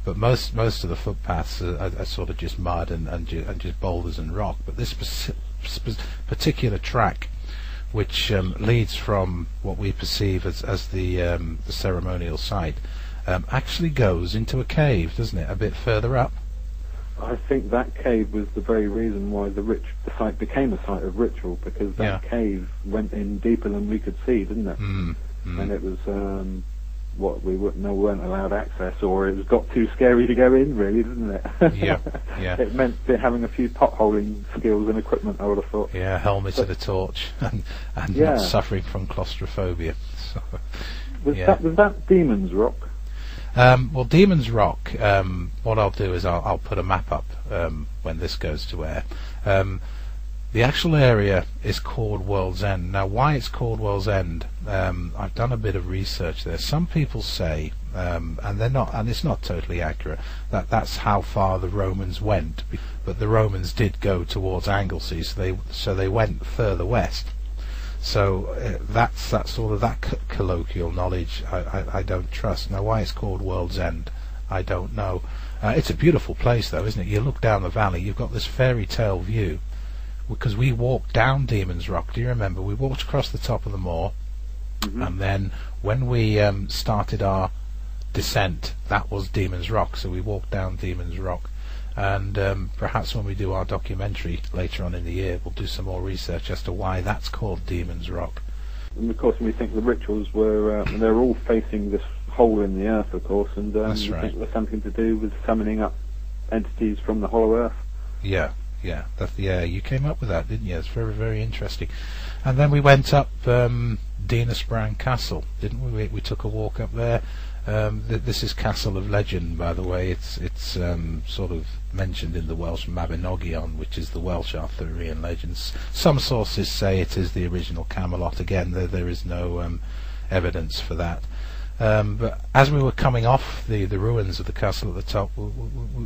but most of the footpaths are sort of just mud and just boulders and rock. But this particular track, which leads from what we perceive as the ceremonial site, actually goes into a cave, doesn't it? A bit further up. I think that cave was the very reason why the site became a site of ritual, because that cave went in deeper than we could see, didn't it? And it was what we weren't allowed access, or it got too scary to go in, really, didn't it? Yeah. It meant having a few potholing skills and equipment, I would have thought. Yeah, helmet and a torch, and not suffering from claustrophobia. So, was that Demon's Rock? Well, Demon's Rock, what I'll do is I'll put a map up when this goes to air. The actual area is called World's End. Now, why it's called World's End, I've done a bit of research there. Some people say, and it's not totally accurate, that's how far the Romans went. But the Romans did go towards Anglesey, so they went further west. So that's sort of that colloquial knowledge I don't trust. Now, why it's called World's End, I don't know. It's a beautiful place, though, isn't it? You look down the valley, you've got this fairy tale view, because we walked down Demon's Rock. Do you remember? We walked across the top of the moor, and then when we started our descent, that was Demon's Rock. So we walked down Demon's Rock, and perhaps when we do our documentary later on in the year, we'll do some more research as to why that's called Demon's Rock. And of course, we think the rituals were they're all facing this hole in the earth, of course, and that's we right. think there's something to do with summoning up entities from the hollow earth. Yeah, you came up with that, didn't you? It's very, very interesting. And then we went up Dinesbran Castle, didn't we? We took a walk up there. This is Castle of Legend, by the way. It's sort of mentioned in the Welsh Mabinogion, which is the Welsh Arthurian legends. Some sources say it is the original Camelot. Again, there is no evidence for that. But as we were coming off the ruins of the castle at the top,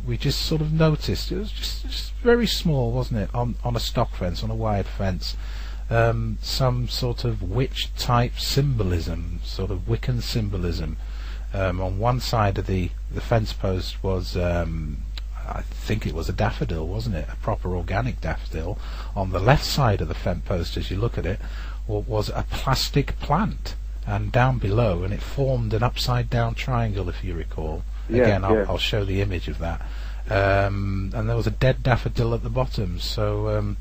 we just sort of noticed it was just very small, wasn't it? On a stock fence, on a wired fence, some sort of witch-type symbolism, sort of Wiccan symbolism. On one side of the fence post was, I think it was a daffodil, wasn't it? A proper organic daffodil. On the left side of the fence post, as you look at it, was a plastic plant. And down below, and it formed an upside-down triangle, if you recall. Again, I'll show the image of that. And there was a dead daffodil at the bottom. So,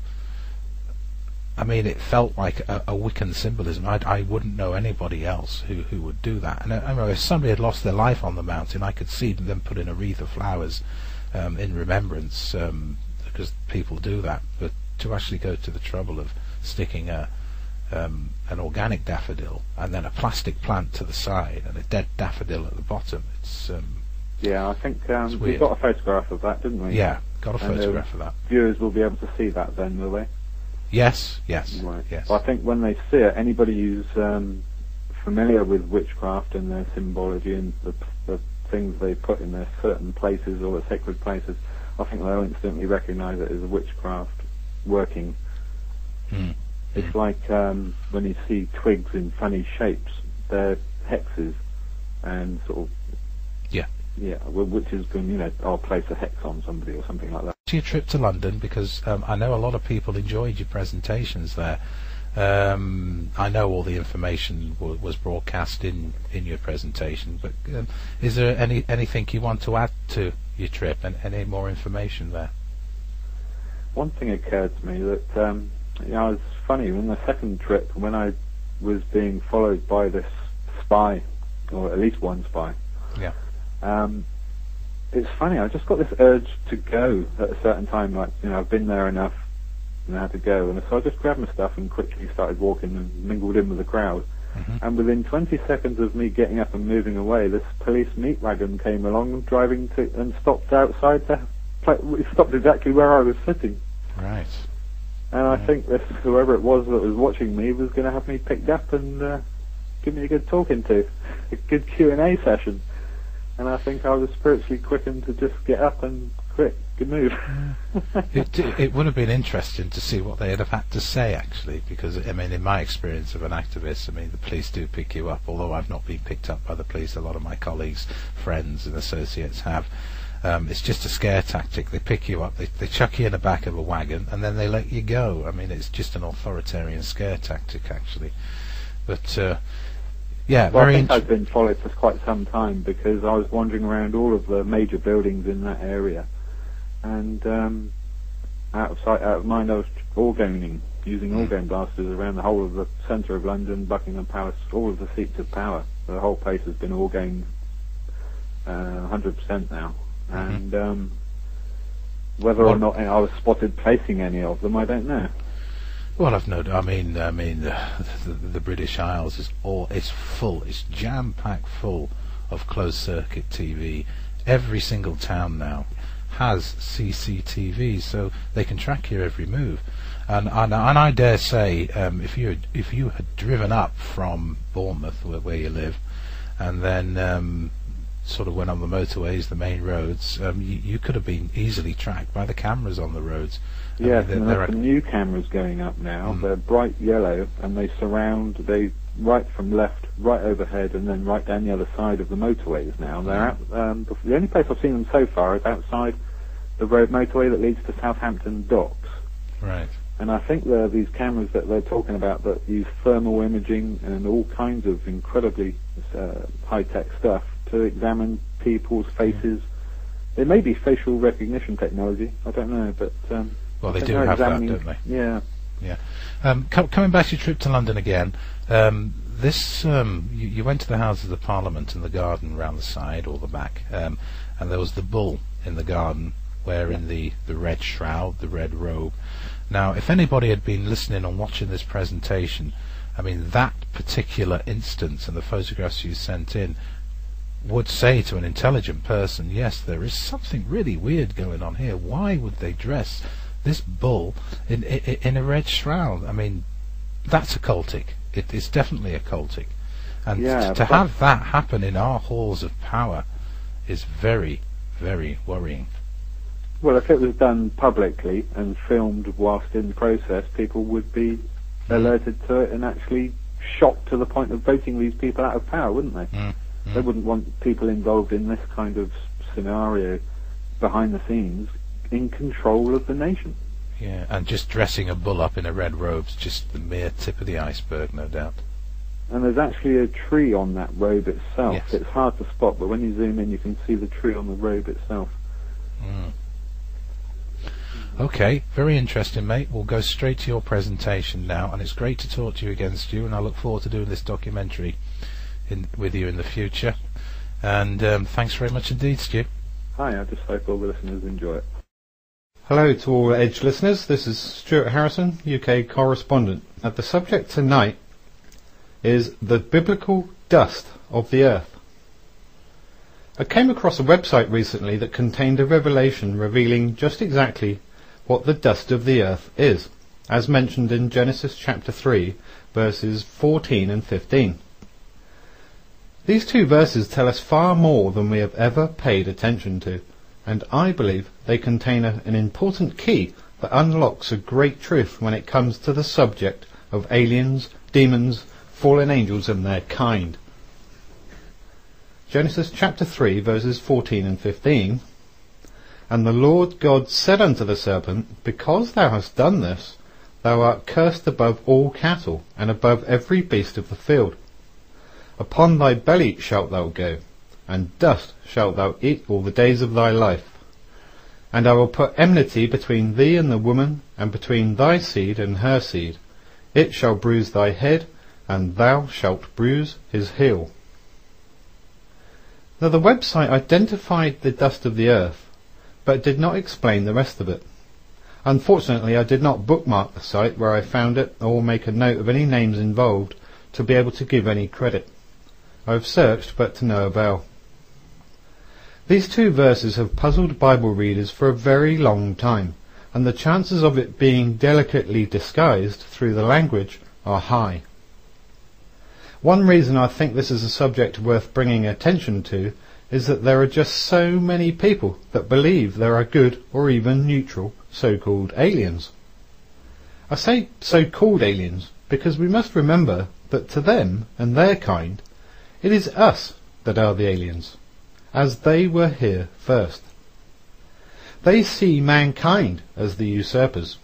I mean, it felt like a Wiccan symbolism. I wouldn't know anybody else who would do that. And I remember if somebody had lost their life on the mountain, I could see them put in a wreath of flowers in remembrance, because people do that. But to actually go to the trouble of sticking an organic daffodil and then a plastic plant to the side and a dead daffodil at the bottom, it's I think we got a photograph of that, didn't we? Yeah, got a photograph of that. Viewers will be able to see that then, will they? Yes. Right. Yes. Well, I think when they see it, anybody who's familiar with witchcraft and their symbology and the things they put in their certain places or the sacred places, I think they'll instantly recognise it as witchcraft working. It's like when you see twigs in funny shapes, they're hexes, and sort of which is going, I'll place a hex on somebody or something like that. Your trip to London, because I know a lot of people enjoyed your presentations there. I know all the information was broadcast in your presentation, but is there anything you want to add to your trip and any more information there? One thing occurred to me that it's funny, in the second trip, when I was being followed by this spy, or at least one spy, it's funny, I just got this urge to go at a certain time, like, I've been there enough, and I had to go, and so I just grabbed my stuff and quickly started walking and mingled in with the crowd. And within 20 seconds of me getting up and moving away, this police meat wagon came along, driving and stopped outside it stopped exactly where I was sitting. Right. And I think whoever it was that was watching me was going to have me picked up and give me a good talking to, a good Q&A session. And I think I was spiritually quickened to just get up and good move. It would have been interesting to see what they'd have had to say, actually, because, I mean, in my experience of an activist, I mean, the police do pick you up, although I've not been picked up by the police. A lot of my colleagues, friends and associates have. It's just a scare tactic. They pick you up, they chuck you in the back of a wagon, and then they let you go. I mean, it's just an authoritarian scare tactic, actually. But, yeah, well, very I think I've been followed for quite some time, because I was wandering around all of the major buildings in that area, and out of sight, out of mind, I was using organ blasters around the whole of the centre of London, Buckingham Palace, all of the seats of power. The whole place has been organed 100% now. And whether or not I was spotted placing any of them, I don't know. Well, I've noted. I mean, the British Isles is full. It's jam-packed full of closed-circuit TV. Every single town now has CCTV, so they can track your every move. And I dare say, if you had driven up from Bournemouth, where you live, and then sort of went on the motorways, the main roads, you could have been easily tracked by the cameras on the roads. Yes, and there are some new cameras going up now. They're bright yellow, and they right from left, right overhead, and then right down the other side of the motorways now. They're out, the only place I've seen them so far is outside the road motorway that leads to Southampton Docks. Right. And I think there are these cameras that they're talking about that use thermal imaging and all kinds of incredibly high-tech stuff to examine people's faces. It may be facial recognition technology, I don't know, but... well, they do have that, don't they? Yeah. Yeah. Coming back to your trip to London again, you went to the Houses of Parliament and the garden round the side or the back, and there was the bull in the garden wearing the red shroud, the red robe. Now, if anybody had been listening and watching this presentation, I mean, that particular instance and the photographs you sent in would say to an intelligent person, yes, there is something really weird going on here. Why would they dress this bull in a red shroud? I mean, that's occultic. It's definitely occultic. And to have that happen in our halls of power is very, very worrying. Well, if it was done publicly and filmed whilst in process, people would be alerted to it and actually shocked to the point of voting these people out of power, wouldn't they? They wouldn't want people involved in this kind of scenario behind the scenes in control of the nation. Yeah, and just dressing a bull up in a red robe's just the mere tip of the iceberg, no doubt. And there's actually a tree on that robe itself. Yes. It's hard to spot, but when you zoom in, you can see the tree on the robe itself. Okay, very interesting, mate. We'll go straight to your presentation now, and it's great to talk to you again, Stu, and I look forward to doing this documentary with you in the future. And thanks very much indeed, Stu. Hi, I just hope all the listeners enjoy it. Hello to all Edge listeners, this is Stuart Harrison, UK correspondent. The subject tonight is the biblical dust of the earth. I came across a website recently that contained a revelation revealing just exactly what the dust of the earth is, as mentioned in Genesis chapter 3, verses 14 and 15. These two verses tell us far more than we have ever paid attention to, and I believe they contain an important key that unlocks a great truth when it comes to the subject of aliens, demons, fallen angels and their kind. Genesis chapter 3 verses 14 and 15. And the Lord God said unto the serpent, Because thou hast done this, thou art cursed above all cattle, and above every beast of the field. Upon thy belly shalt thou go, and dust shalt thou eat all the days of thy life. And I will put enmity between thee and the woman, and between thy seed and her seed. It shall bruise thy head, and thou shalt bruise his heel. Now the website identified the dust of the earth, but did not explain the rest of it. Unfortunately, I did not bookmark the site where I found it, or make a note of any names involved to be able to give any credit. I have searched, but to no avail. These two verses have puzzled Bible readers for a very long time, and the chances of it being delicately disguised through the language are high. One reason I think this is a subject worth bringing attention to is that there are just so many people that believe there are good or even neutral so-called aliens. I say so-called aliens because we must remember that to them and their kind, it is us that are the aliens, as they were here first. They see mankind as the usurpers,